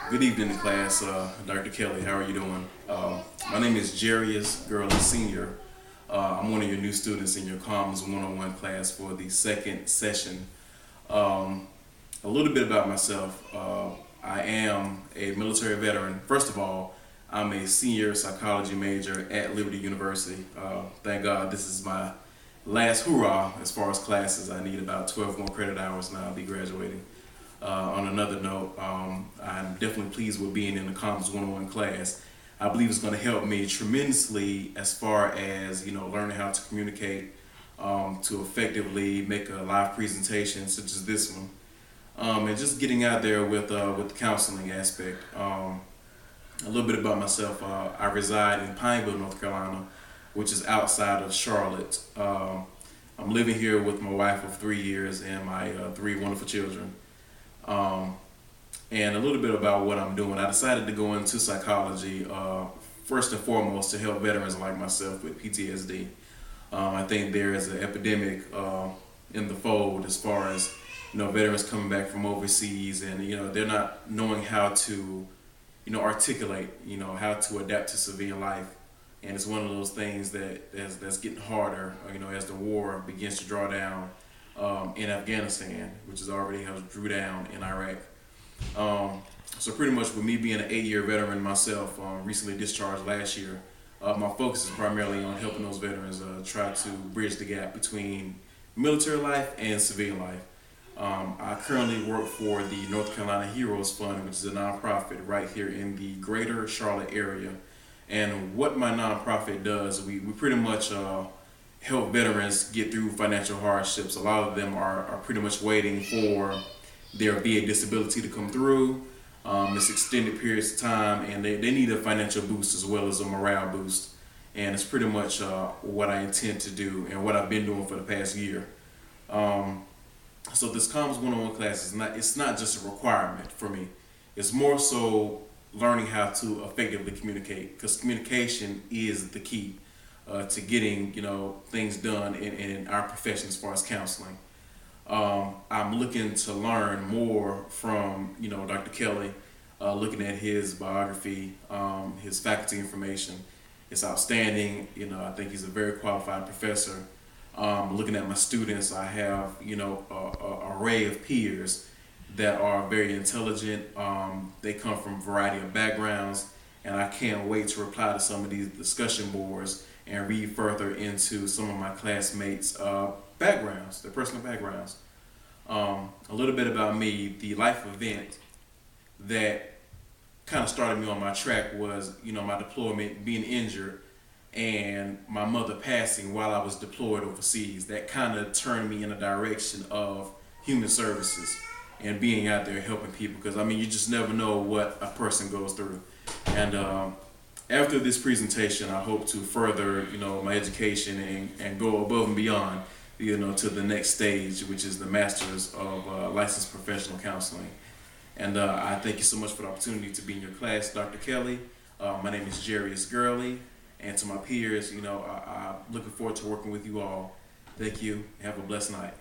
Good evening, class. Dr. Kelly, how are you doing? My name is Jarius Gurley Sr. I'm one of your new students in your COMS101 class for the second session. A little bit about myself. I am a military veteran. First of all, I'm a senior psychology major at Liberty University. Thank God this is my last hurrah as far as classes. I need about 12 more credit hours and I'll be graduating. On another note, I'm definitely pleased with being in the COMS101 class. I believe it's going to help me tremendously as far as learning how to communicate, to effectively make a live presentation such as this one, and just getting out there with the counseling aspect. A little bit about myself. I reside in Pineville, North Carolina, which is outside of Charlotte. I'm living here with my wife of 3 years and my 3 wonderful children. And a little bit about what I'm doing. I decided to go into psychology first and foremost to help veterans like myself with PTSD. I think there is an epidemic in the fold as far as veterans coming back from overseas, and they're not knowing how to articulate how to adapt to civilian life. And it's one of those things that's getting harder as the war begins to draw down in Afghanistan, which is already has drew down in Iraq. So pretty much with me being an 8-year veteran myself, recently discharged last year, my focus is primarily on helping those veterans try to bridge the gap between military life and civilian life. I currently work for the North Carolina Heroes Fund, which is a nonprofit right here in the greater Charlotte area. And what my nonprofit does, we pretty much help veterans get through financial hardships. A lot of them are pretty much waiting for their VA disability to come through. It's extended periods of time, and they need a financial boost as well as a morale boost. And it's pretty much what I intend to do and what I've been doing for the past year. So this COMS101 class it's not just a requirement for me. It's more so learning how to effectively communicate, because communication is the key to getting things done in our profession as far as counseling. I'm looking to learn more from Dr. Kelly, looking at his biography, his faculty information. It's outstanding. I think he's a very qualified professor. Looking at my students, I have an array of peers that are very intelligent. They come from a variety of backgrounds, and I can't wait to reply to some of these discussion boards and read further into some of my classmates' backgrounds, their personal backgrounds. A little bit about me. The life event that kind of started me on my track was, my deployment, being injured, and my mother passing while I was deployed overseas. That kind of turned me in a direction of human services and being out there helping people, because you just never know what a person goes through. And after this presentation, I hope to further my education and go above and beyond to the next stage, which is the Masters of Licensed Professional Counseling. And I thank you so much for the opportunity to be in your class, Dr. Kelly. My name is Jarius Gurley, and to my peers, I'm looking forward to working with you all. Thank you. Have a blessed night.